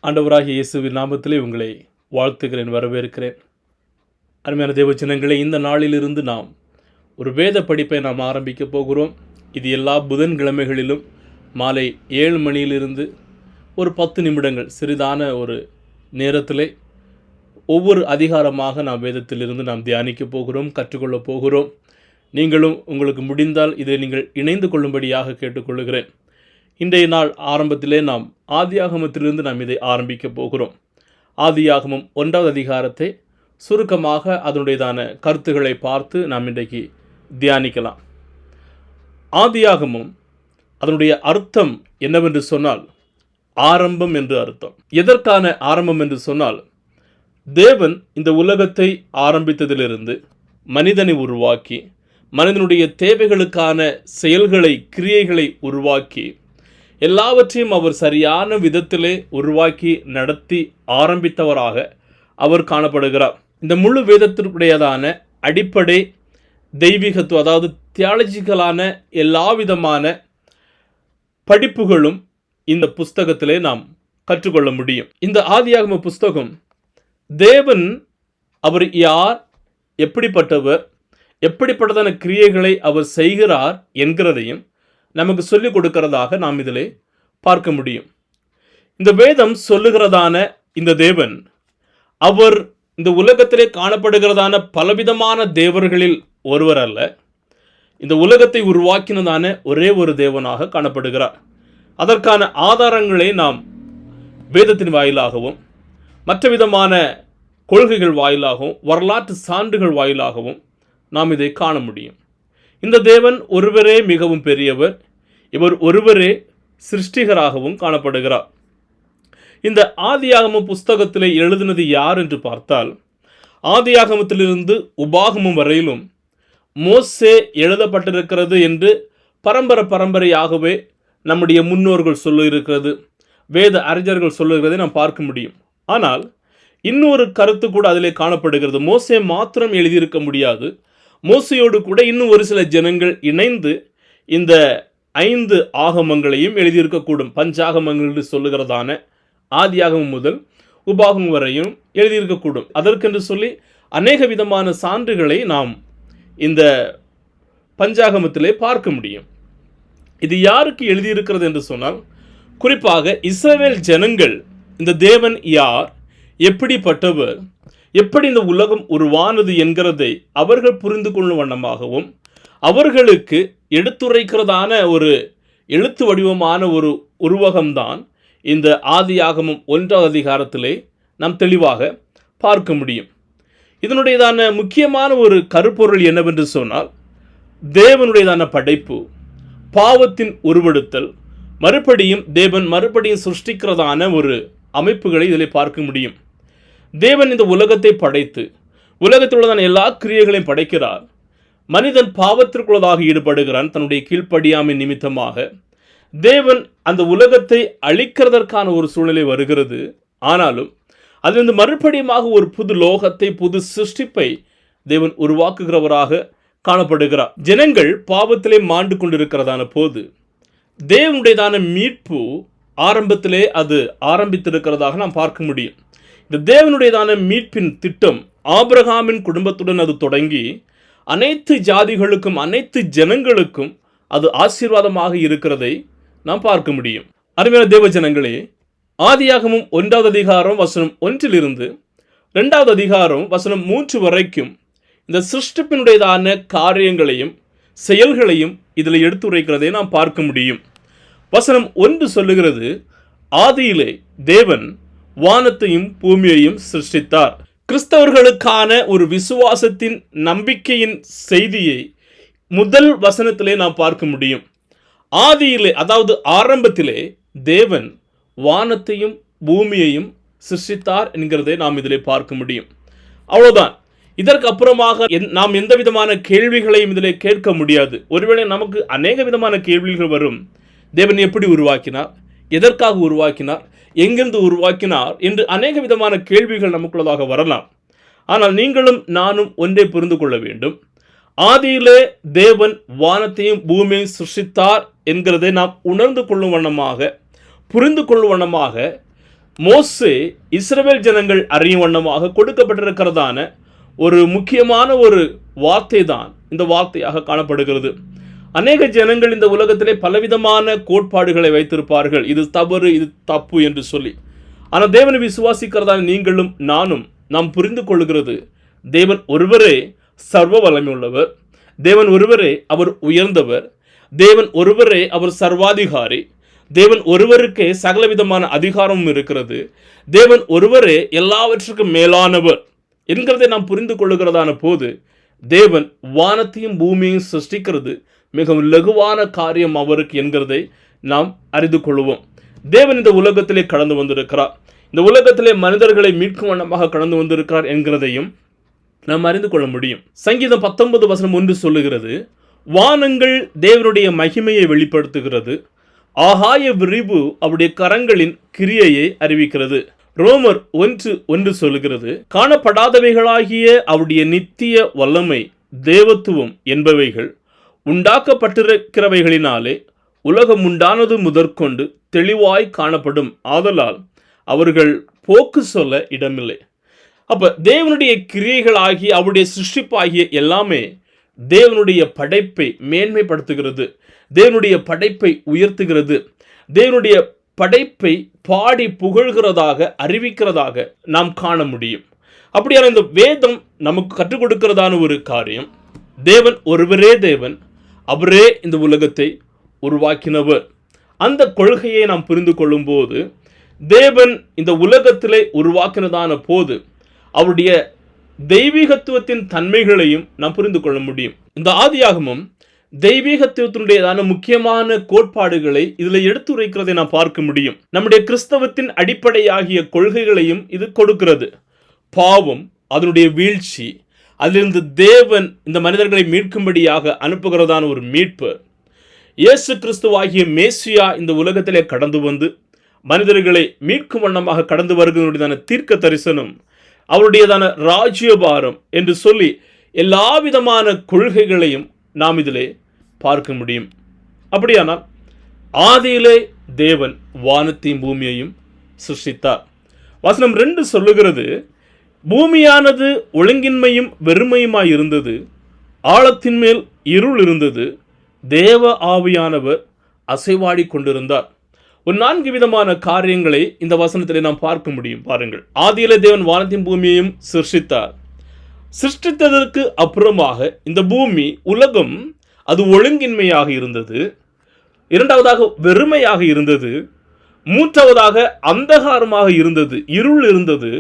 ஆண்டவராகிய இயேசுவின் நாமத்திலே உங்களை வாழ்த்துகிறேன், வரவேற்கிறேன். அருமையான தேவஜனங்களே, இந்த நாளிலிருந்து நாம் ஒரு வேத படிப்பை நாம் ஆரம்பிக்க போகிறோம். இது எல்லா புதன்கிழமைகளிலும் மாலை 7 மணியிலிருந்து ஒரு 10 நிமிடங்கள் சிறிதான ஒரு நேரத்திலே ஒவ்வொரு அதிகாரமாக நாம் வேதத்திலிருந்து நாம் தியானிக்க போகிறோம், கற்றுக்கொள்ளப் போகிறோம். நீங்களும் உங்களுக்கு முடிந்தால் இதை நீங்கள் இணைந்து கொள்ளும்படியாக கேட்டுக்கொள்கிறேன். இன்றைய நாள் ஆரம்பத்திலே நாம் ஆதியாகமத்திலிருந்து நாம் இதை ஆரம்பிக்க போகிறோம். ஆதியாகமம் 1வது அதிகாரத்தை சுருக்கமாக அதனுடையதான கருத்துக்களை பார்த்து நாம் இன்றைக்கு தியானிக்கலாம். ஆதியாகமம் அதனுடைய அர்த்தம் என்னவென்று சொன்னால் ஆரம்பம் என்று அர்த்தம். எதற்கான ஆரம்பம் என்று சொன்னால், தேவன் இந்த உலகத்தை ஆரம்பித்ததிலிருந்து மனிதனை உருவாக்கி மனிதனுடைய தேவைகளுக்கான செயல்களை கிரியைகளை உருவாக்கி எல்லாவற்றையும் அவர் சரியான விதத்திலே உருவாக்கி நடத்தி ஆரம்பித்தவராக அவர் காணப்படுகிறார். இந்த முழு வேதத்திற்குடையதான அடிப்படை தெய்வீகத்துவம், அதாவது தியாலஜிக்கலான எல்லா விதமான படிப்புகளும் இந்த புஸ்தகத்திலே நாம் கற்றுக்கொள்ள முடியும். இந்த ஆதியாகம புஸ்தகம் தேவன் அவர் யார், எப்படிப்பட்டவர், எப்படிப்பட்டதான கிரியைகளை அவர் செய்கிறார் என்கிறதையும் நமக்கு சொல்லிக் கொடுக்கிறதாக நாம் இதிலே பார்க்க முடியும். இந்த வேதம் சொல்லுகிறதான இந்த தேவன் அவர் இந்த உலகத்திலே காணப்படுகிறதான பலவிதமான தேவர்களில் ஒருவர் அல்ல. இந்த உலகத்தை உருவாக்கினதான ஒரே ஒரு தேவனாக காணப்படுகிறார். அதற்கான ஆதாரங்களை நாம் வேதத்தின் வாயிலாகவும் மற்ற விதமான கொள்கைகள் வாயிலாகவும் வரலாற்று சான்றுகள் வாயிலாகவும் நாம் இதை காண முடியும். இந்த தேவன் ஒருவரே மிகவும் பெரியவர். இவர் ஒருவரே சிருஷ்டிகராகவும் காணப்படுகிறார். இந்த ஆதியாகம புஸ்தகத்திலே எழுதினது யார் என்று பார்த்தால், ஆதியாகமத்திலிருந்து உபாகமம் வரையிலும் மோசே எழுதப்பட்டிருக்கிறது என்று பரம்பரையாகவே நம்முடைய முன்னோர்கள் சொல்லியிருக்கிறது, வேத அறிஞர்கள் சொல்லுகிறதை நாம் பார்க்க முடியும். ஆனால் இன்னொரு கருத்து கூட அதிலே காணப்படுகிறது. மோசே மாத்திரம் எழுதியிருக்க முடியாது. மோசையோடு கூட இன்னும் ஒரு சில ஜனங்கள் இணைந்து இந்த 5 ஆகமங்களையும் எழுதியிருக்கக்கூடும். பஞ்சாகமங்கள் என்று சொல்லுகிறதான ஆதியாகமம் முதல் உபாகமம் வரையும் எழுதியிருக்கக்கூடும். அதற்கென்று சொல்லி அநேக விதமான சான்றுகளை நாம் இந்த பஞ்சாகமத்திலே பார்க்க முடியும். இது யாருக்கு எழுதியிருக்கிறது என்று சொன்னால், குறிப்பாக இஸ்ரவேல் ஜனங்கள் இந்த தேவன் யார், எப்படிப்பட்டவர், எப்படி இந்த உலகம் உருவானது என்கிறதை அவர்கள் புரிந்து கொள்ளும் வண்ணமாகவும் அவர்களுக்கு எடுத்துரைக்கிறதான ஒரு எழுத்து வடிவமான ஒரு உருவகம்தான் இந்த ஆதியாகமம் 1வது அதிகாரத்திலே நாம் தெளிவாக பார்க்க முடியும். இதனுடையதான முக்கியமான ஒரு கருப்பொருள் என்னவென்று சொன்னால், தேவனுடையதான படைப்பு, பாவத்தின் உருவெடுத்தல், தேவன் மறுபடியும் சிருஷ்டிக்கிறதான ஒரு அமைப்புகளை இதில் பார்க்க முடியும். தேவன் இந்த உலகத்தை படைத்து உலகத்தில் உள்ளதான எல்லா கிரியைகளையும் படைக்கிறார். மனிதன் பாவத்திற்குள்ளதாக ஈடுபடுகிறான். தன்னுடைய கீழ்ப்படியாமை நிமித்தமாக தேவன் அந்த உலகத்தை அழிக்கிறதற்கான ஒரு சூழ்நிலை வருகிறது. ஆனாலும் அதிலிருந்து மறுபடியுமாக ஒரு புது லோகத்தை, புது சிருஷ்டிப்பை தேவன் உருவாக்குகிறவராக காணப்படுகிறார். ஜனங்கள் பாவத்திலே மாண்டு கொண்டிருக்கிறதான போது தேவனுடையதான மீட்பு ஆரம்பத்திலே அது ஆரம்பித்திருக்கிறதாக நாம் பார்க்க முடியும். இந்த தேவனுடையதான மீட்பின் திட்டம் ஆபிரகாமின் குடும்பத்துடன் அது தொடங்கி அனைத்து ஜாதிகளுக்கும் அனைத்து ஜனங்களுக்கும் அது ஆசீர்வாதமாக இருக்கிறதை நாம் பார்க்க முடியும். அருமையான தேவ ஜனங்களே, ஆதியாகமம் 1வது அதிகாரம் வசனம் 1 2வது அதிகாரம் வசனம் 3 வரைக்கும் இந்த சிருஷ்டிப்பினுடையதான காரியங்களையும் செயல்களையும் இதில் எடுத்துரைக்கிறதை நாம் பார்க்க முடியும். வசனம் 1 சொல்லுகிறது, ஆதியிலே தேவன் வானத்தையும் பூமியையும் சிருஷ்டித்தார். கிறிஸ்தவர்களுக்கான ஒரு விசுவாசத்தின் நம்பிக்கையின் செய்தியை முதல் வசனத்திலே நாம் பார்க்க முடியும். ஆதியிலே, அதாவது ஆரம்பத்திலே தேவன் வானத்தையும் பூமியையும் சிருஷ்டித்தார் என்கிறதை நாம் இதிலே பார்க்க முடியும். அவ்வளவுதான். இதற்கு அப்புறமாக நாம் எந்த விதமான கேள்விகளையும் இதிலே கேட்க முடியாது. ஒருவேளை நமக்கு அநேக விதமான கேள்விகள் வரும். தேவன் எப்படி உருவாக்கினார், எதற்காக உருவாக்கினார், எங்கிருந்து உருவாக்கினார் என்று அநேக விதமான கேள்விகள் நமக்குள்ளதாக வரலாம். ஆனால் நீங்களும் நானும் ஒன்றை புரிந்து கொள்ள வேண்டும். ஆதியிலே தேவன் வானத்தையும் பூமியையும் சிருஷ்டித்தார் என்கிறதை நாம் உணர்ந்து கொள்ளும் வண்ணமாக, புரிந்து கொள்ளும் வண்ணமாக மோசே இஸ்ரவேல் ஜனங்கள் அறியும் வண்ணமாக கொடுக்கப்பட்டிருக்கிறதான ஒரு முக்கியமான ஒரு வார்த்தை தான் இந்த வார்த்தையாக காணப்படுகிறது. அநேக ஜனங்கள் இந்த உலகத்திலே பலவிதமான கோட்பாடுகளை வைத்திருப்பார்கள், இது தவறு, இது தப்பு என்று சொல்லி. ஆனால் தேவனை விசுவாசிக்கிறதான நீங்களும் நானும் நாம் புரிந்து கொள்கிறது, தேவன் ஒருவரே சர்வ வல்லமை உள்ளவர், தேவன் ஒருவரே அவர் உயர்ந்தவர், தேவன் ஒருவரே அவர் சர்வாதிகாரி, தேவன் ஒருவருக்கே சகலவிதமான அதிகாரமும் இருக்கிறது, தேவன் ஒருவரே எல்லாவற்றுக்கும் மேலானவர் என்கிறதை நாம் புரிந்து கொள்ளுகிறதான போது தேவன் வானத்தையும் பூமியையும் சிருஷ்டிக்கிறது மிகவும் லகுவான காரியம் அவருக்கு என்கிறதை நாம் அறிந்து கொள்வோம். தேவன் இந்த உலகத்திலே கடந்து வந்திருக்கிறார், இந்த உலகத்திலே மனிதர்களை மீட்கும் வண்ணமாக கடந்து வந்திருக்கிறார் என்கிறதையும் நாம் அறிந்து கொள்ள முடியும். சங்கீதம் 19:1 சொல்லுகிறது, வானங்கள் தேவனுடைய மகிமையை வெளிப்படுத்துகிறது, ஆகாய விரிவு அவருடைய கரங்களின் கிரியையை அறிவிக்கிறது. ரோமர் 1:1 சொல்லுகிறது, காணப்படாதவைகளாகிய அவருடைய நித்திய வல்லமை தேவத்துவம் என்பவைகள் உண்டாக்கப்பட்டிருக்கிறவைகளினாலே உலகம் உண்டானது முதற்கொண்டு தெளிவாய் காணப்படும், ஆதலால் அவர்கள் போக்கு சொல்ல இடமில்லை. அப்ப தேவனுடைய கிரியைகளாகிய அவருடைய சிருஷ்டிப்பாகிய எல்லாமே தேவனுடைய படைப்பை மேன்மைப்படுத்துகிறது, தேவனுடைய படைப்பை உயர்த்துகிறது, தேவனுடைய படைப்பை பாடி புகழ்கிறதாக அறிவிக்கிறதாக நாம் காண முடியும். அப்படியான இந்த வேதம் நமக்கு கற்றுக் கொடுக்கிறதான ஒரு காரியம், தேவன் ஒருவரே தேவன், அவரே இந்த உலகத்தை உருவாக்கினவர். அந்த கொள்கையை நாம் புரிந்து கொள்ளும் போது தேவன் இந்த உலகத்திலே உருவாக்கினதான போது அவருடைய தெய்வீகத்துவத்தின் தன்மைகளையும் நாம் புரிந்து கொள்ள முடியும். இந்த ஆதியாகமம் தெய்வீகத்துவத்தினுடையதான முக்கியமான கோட்பாடுகளை இதில் எடுத்துரைக்கிறதை நாம் பார்க்க முடியும். நம்முடைய கிறிஸ்தவத்தின் அடிப்படையாகிய கொள்கைகளையும் இது கொடுக்கிறது. பாவம், அதனுடைய வீழ்ச்சி, அதிலிருந்து தேவன் இந்த மனிதர்களை மீட்கும்படியாக அனுப்புகிறதான ஒரு மீட்பு, இயேசு கிறிஸ்துவாகிய மேசியா இந்த உலகத்திலே கடந்து வந்து மனிதர்களை மீட்கும் வண்ணமாக கடந்து வருகிறதான தீர்க்க தரிசனம், அவருடையதான ராஜ்யபாரம் என்று சொல்லி எல்லா விதமான கொள்கைகளையும் நாம் இதிலே பார்க்க முடியும். அப்படியானால் ஆதியிலே தேவன் வானத்தையும் பூமியையும் சிருஷ்டித்தார். வசனம் 2 சொல்லுகிறது, பூமியானது ஒழுங்கின்மையும் வெறுமையுமாய் இருந்தது, ஆழத்தின் மேல் இருள் இருந்தது, தேவ ஆவியானவர் அசைவாடி கொண்டிருந்தார். ஒரு 4 விதமான காரியங்களை இந்த வசனத்திலே நாம் பார்க்க முடியும். பாருங்கள், ஆதியிலே தேவன் வானத்தையும் பூமியையும் சிருஷ்டித்தார். சிருஷ்டித்ததற்கு அப்புறமாக இந்த பூமி உலகம் அது ஒழுங்கின்மையாக இருந்தது, இரண்டாவதாக வெறுமையாக இருந்தது, மூன்றாவதாக அந்தகாரமாக இருந்தது, இருள் இருந்தது,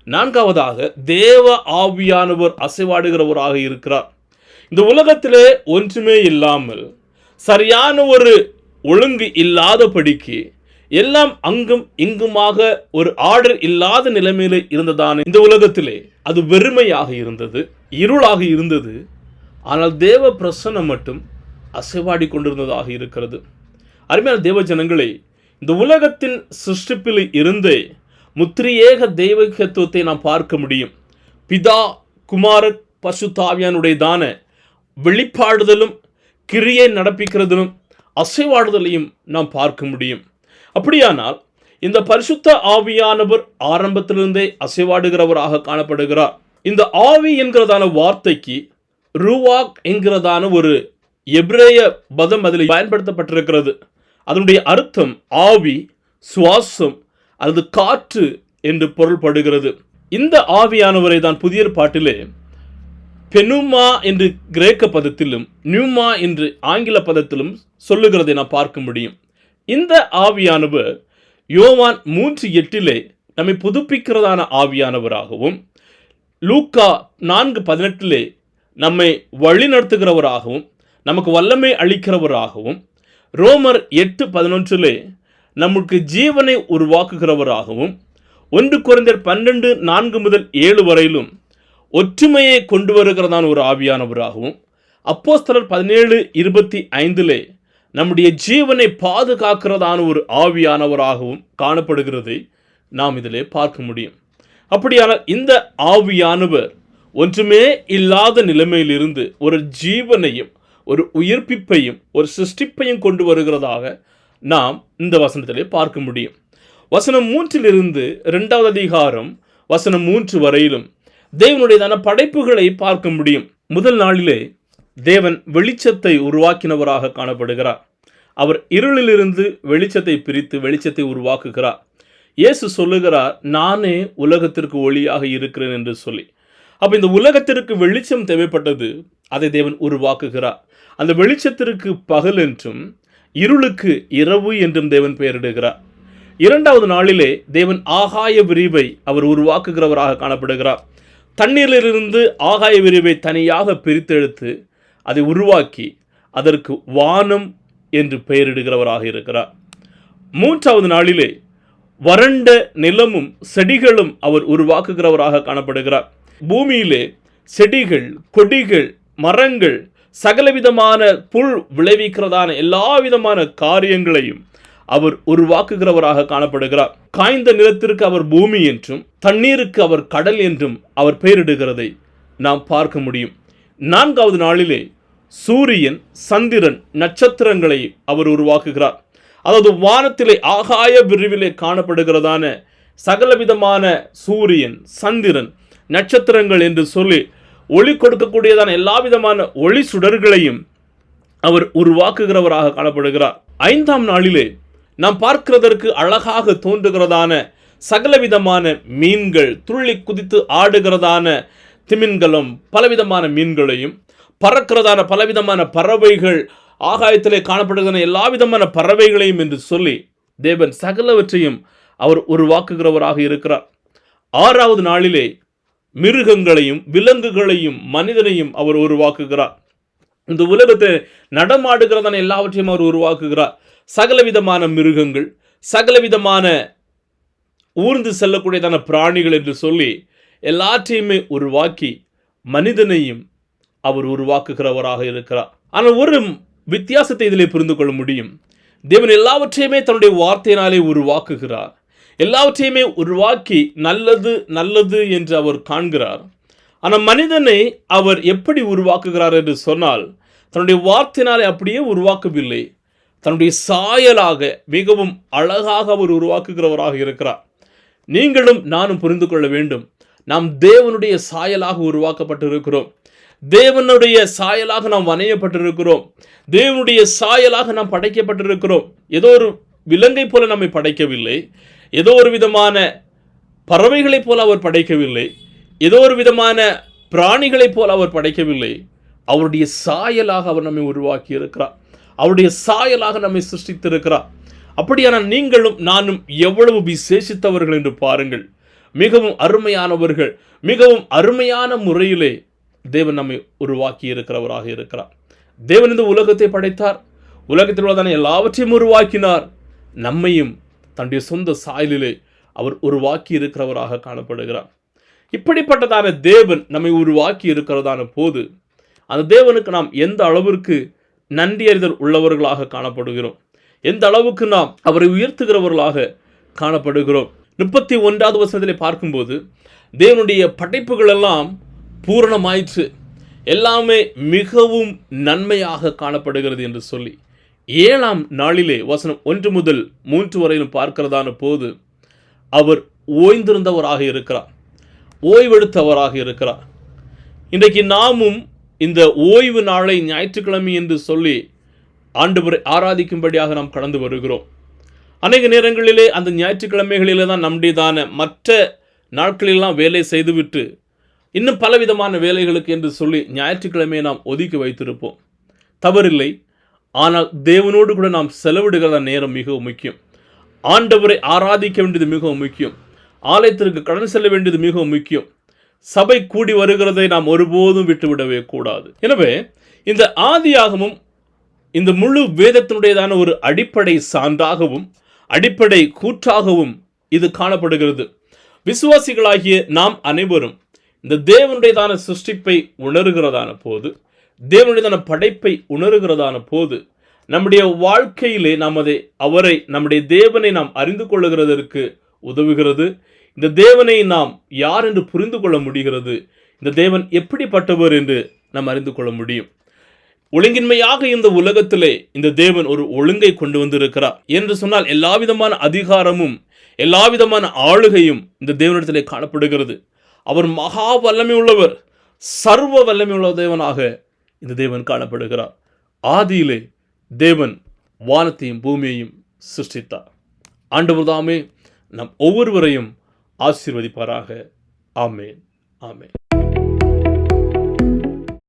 நான்காவதாக தேவ ஆவியானவர் அசைவாடுகிறவராக இருக்கிறார். இந்த உலகத்திலே ஒன்றுமே இல்லாமல் சரியான ஒரு ஒழுங்கு இல்லாதபடிக்கு எல்லாம் அங்கும் இங்குமாக ஒரு ஆர்டர் இல்லாத நிலைமையில இருந்ததான இந்த உலகத்திலே அது வெறுமையாக இருந்தது, இருளாக இருந்தது. ஆனால் தேவ பிரசன்னம் மட்டும் அசைவாடி கொண்டிருந்ததாக இருக்கிறது. அருமையான தேவ ஜனங்களே, இந்த உலகத்தின் சிருஷ்டிப்பில் இருந்தே முத்திரியேக தெய்வீகத்துவத்தை நாம் பார்க்க முடியும். பிதா, குமார, பரிசுத்த ஆவியானுடையதான வெளிப்பாடுதலும் கிரியை நடப்பிக்கிறதிலும் அசைவாடுதலையும் நாம் பார்க்க முடியும். அப்படியானால் இந்த பரிசுத்த ஆவியானவர் ஆரம்பத்திலிருந்தே அசைவாடுகிறவராக காணப்படுகிறார். இந்த ஆவி என்கிறதான வார்த்தைக்கு ரூவாக் என்கிறதான ஒரு எபிரேய பதம் அதில் பயன்படுத்தப்பட்டிருக்கிறது. அதனுடைய அர்த்தம் ஆவி, சுவாசம் அல்லது காற்று என்று பொருள்படுகிறது. இந்த ஆவியானவரை தான் புதிய பாட்டிலே பெனுமா என்று கிரேக்க பதத்திலும் நியூமா என்று ஆங்கில பதத்திலும் சொல்லுகிறதை நாம் பார்க்க முடியும். இந்த ஆவியானவர் யோவான் 3:8 நம்மை புதுப்பிக்கிறதான ஆவியானவராகவும், லூக்கா 4:18 நம்மை வழிநடத்துகிறவராகவும், நமக்கு வல்லமை அளிக்கிறவராகவும், ரோமர் 8:11 நமக்கு ஜீவனை உருவாக்குகிறவராகவும், 1 கொரிந்தியர் 12:4-7 வரையிலும் ஒற்றுமையை கொண்டு வருகிறதான ஒரு ஆவியானவராகவும், அப்போஸ்தலர் 17:25 நம்முடைய ஜீவனை பாதுகாக்கிறதான ஒரு ஆவியானவராகவும் காணப்படுகிறதை நாம் இதிலே பார்க்க முடியும். அப்படியானால் இந்த ஆவியானவர் ஒன்றுமே இல்லாத நிலைமையிலிருந்து ஒரு ஜீவனையும் ஒரு உயிர்ப்பிப்பையும் ஒரு சிருஷ்டிப்பையும் கொண்டு வருகிறதாக நாம் இந்த வசனத்திலே பார்க்க முடியும். வசனம் 3 2வது அதிகாரம் வசனம் 3 வரையிலும் தேவனுடையதான படைப்புகளை பார்க்க முடியும். முதல் நாளிலே தேவன் வெளிச்சத்தை உருவாக்கினவராக காணப்படுகிறார். அவர் இருளிலிருந்து வெளிச்சத்தை பிரித்து வெளிச்சத்தை உருவாக்குகிறார். இயேசு சொல்லுகிறார், நானே உலகத்திற்கு ஒளியாக இருக்கிறேன் என்று சொல்லி. அப்போ இந்த உலகத்திற்கு வெளிச்சம் தேவைப்பட்டது, அதை தேவன் உருவாக்குகிறார். அந்த வெளிச்சத்திற்கு பகல் என்றும் இருளுக்கு இரவு என்றும் தேவன் பெயரிடுகிறார். 2வது நாளிலே தேவன் ஆகாய விரிவை அவர் உருவாக்குகிறவராக காணப்படுகிறார். தண்ணீரிலிருந்து ஆகாய விரிவை தனியாக பிரித்தெடுத்து அதை உருவாக்கி அதற்கு வானம் என்று பெயரிடுகிறவராக இருக்கிறார். 3வது நாளிலே வறண்ட நிலமும் செடிகளும் அவர் உருவாக்குகிறவராக காணப்படுகிறார். பூமியிலே செடிகள், கொடிகள், மரங்கள், சகலவிதமான புல் விளைவிக்கிறதான எல்லா விதமான காரியங்களையும் அவர் உருவாக்குகிறவராக காணப்படுகிறார். காய்ந்த நிலத்திற்கு அவர் பூமி என்றும் தண்ணீருக்கு அவர் கடல் என்றும் அவர் பெயரிடுகிறதை நாம் பார்க்க முடியும். 4வது நாளிலே சூரியன், சந்திரன், நட்சத்திரங்களை அவர் உருவாக்குகிறார். அதாவது வானத்திலே ஆகாய விரிவிலே காணப்படுகிறதான சகலவிதமான சூரியன், சந்திரன், நட்சத்திரங்கள் என்று சொல்லி ஒளி கொடுக்கக்கூடியதான எல்லா விதமான ஒளி சுடர்களையும் அவர் உருவாக்குகிறவராக காணப்படுகிறார். 5ஆம் நாளிலே நாம் பார்க்கிறதற்கு அழகாக தோன்றுகிறதான சகலவிதமான மீன்கள், துள்ளி குதித்து ஆடுகிறதான திமின்களும் பலவிதமான மீன்களையும், பறக்கிறதான பலவிதமான பறவைகள், ஆகாயத்திலே காணப்படுகிற எல்லா விதமான பறவைகளையும் என்று சொல்லி தேவன் சகலவற்றையும் அவர் உருவாக்குகிறவராக இருக்கிறார். 6வது நாளிலே மிருகங்களையும் விலங்குகளையும் மனிதனையும் அவர் உருவாக்குகிறார். இந்த உலகத்தை நடமாடுகிறதான எல்லாவற்றையும் அவர் உருவாக்குகிறார். சகலவிதமான மிருகங்கள், சகலவிதமான ஊர்ந்து செல்லக்கூடியதான பிராணிகள் என்று சொல்லி எல்லாற்றையுமே உருவாக்கி மனிதனையும் அவர் உருவாக்குகிறவராக இருக்கிறார். ஆனால் ஒரு வித்தியாசத்தை இதிலே புரிந்து கொள்ள முடியும். தேவன் எல்லாவற்றையுமே தன்னுடைய வார்த்தையினாலே உருவாக்குகிறார். எல்லாவற்றையுமே உருவாக்கி நல்லது நல்லது என்று அவர் காண்கிறார். ஆனால் மனிதனை அவர் எப்படி உருவாக்குகிறார் என்று சொன்னால், தன்னுடைய வார்த்தையினாலே அப்படியே உருவாக்கவில்லை, தன்னுடைய சாயலாக மிகவும் அழகாக அவர் உருவாக்குகிறவராக இருக்கிறார். நீங்களும் நானும் புரிந்து கொள்ள வேண்டும், நாம் தேவனுடைய சாயலாக உருவாக்கப்பட்டிருக்கிறோம். தேவனுடைய சாயலாக நாம் வணையப்பட்டிருக்கிறோம். தேவனுடைய சாயலாக நாம் படைக்கப்பட்டிருக்கிறோம். ஏதோ ஒரு விலங்கை போல நம்மை படைக்கவில்லை, ஏதோ ஒரு விதமான பறவைகளைப் போல அவர் படைக்கவில்லை, ஏதோ ஒரு விதமான பிராணிகளைப் போல அவர் படைக்கவில்லை. அவருடைய சாயலாக அவர் நம்மை உருவாக்கி இருக்கிறார். அவருடைய சாயலாக நம்மை சிருஷ்டித்திருக்கிறார். அப்படியான நீங்களும் நானும் எவ்வளவு விசேஷித்தவர்கள் என்று பாருங்கள். மிகவும் அருமையானவர்கள். மிகவும் அருமையான முறையிலே தேவன் நம்மை உருவாக்கி இருக்கிறவராக இருக்கிறார். தேவன் இந்த உலகத்தை படைத்தார். உலகத்தில் உள்ளதான எல்லாவற்றையும் உருவாக்கினார். நம்மையும் தன்னுடைய சொந்த சாயலிலே அவர் உருவாக்கி இருக்கிறவராக காணப்படுகிறார். இப்படிப்பட்டதான தேவன் நம்மை உருவாக்கி இருக்கிறதான போது அந்த தேவனுக்கு நாம் எந்த அளவிற்கு நன்றி அறிதல் உள்ளவர்களாக காணப்படுகிறோம், எந்த அளவுக்கு நாம் அவரை உயர்த்துகிறவர்களாக காணப்படுகிறோம். 31வது வசனத்திலே பார்க்கும்போது தேவனுடைய படைப்புகள் எல்லாம் பூரணமாயிற்று, எல்லாமே மிகவும் நன்மையாக காணப்படுகிறது என்று சொல்லி 7ஆம் நாளிலே வசனம் 1 முதல் 3 வரையிலும் பார்க்கிறதான போது அவர் ஓய்ந்திருந்தவராக இருக்கிறார், ஓய்வெடுத்தவராக இருக்கிறார். இன்றைக்கு நாமும் இந்த ஓய்வு நாளை ஞாயிற்றுக்கிழமை என்று சொல்லி ஆண்டவரை ஆராதிக்கும்படியாக நாம் கடந்து வருகிறோம். அநேக நேரங்களிலே அந்த ஞாயிற்றுக்கிழமைகளிலே தான் நம்முடையதான மற்ற நாட்களெல்லாம் வேலை செய்துவிட்டு இன்னும் பலவிதமான வேலைகளுக்கு என்று சொல்லி ஞாயிற்றுக்கிழமையை நாம் ஒதுக்கி வைத்திருப்போம். தவறில்லை. ஆனால் தேவனோடு கூட நாம் செலவிடுகிற நேரம் மிகவும் முக்கியம். ஆண்டவரை ஆராதிக்க வேண்டியது மிகவும் முக்கியம். ஆலயத்திற்கு கடன் செல்ல வேண்டியது மிகவும் முக்கியம். சபை கூடி வருகிறதை நாம் ஒருபோதும் விட்டுவிடவே கூடாது. எனவே இந்த ஆதியாகமும் இந்த முழு வேதத்தினுடையதான ஒரு அடிப்படை சான்றாகவும் அடிப்படை கூற்றாகவும் இது காணப்படுகிறது. விசுவாசிகளாகிய நாம் அனைவரும் இந்த தேவனுடையதான சிருஷ்டிப்பை உணர்கிறதான போது, தேவனுடையதான படைப்பை உணர்கிறதான போது, நம்முடைய வாழ்க்கையிலே அவரை நம்முடைய தேவனை நாம் அறிந்து கொள்ளுகிறதற்கு உதவுகிறது. இந்த தேவனை நாம் யார் என்று புரிந்து கொள்ள முடிகிறது. இந்த தேவன் எப்படிப்பட்டவர் என்று நாம் அறிந்து கொள்ள முடியும். ஒழுங்கின்மையாக இந்த உலகத்திலே இந்த தேவன் ஒரு ஒழுங்கை கொண்டு வந்திருக்கிறார் என்று சொன்னால் எல்லா விதமான அதிகாரமும், எல்லா விதமான ஆளுகையும் இந்த தேவனிடத்திலே காணப்படுகிறது. அவர் மகா வல்லமை உள்ளவர், சர்வ வல்லமை உள்ள தேவனாக இந்த தேவன் காணப்படுகிறார். ஆதியிலே தேவன் வானத்தையும் பூமியையும் சிருஷ்டித்தார். ஆண்டவர் தாமே நம் ஒவ்வொருவரையும் ஆசீர்வதிப்பாராக. ஆமென், ஆமென்.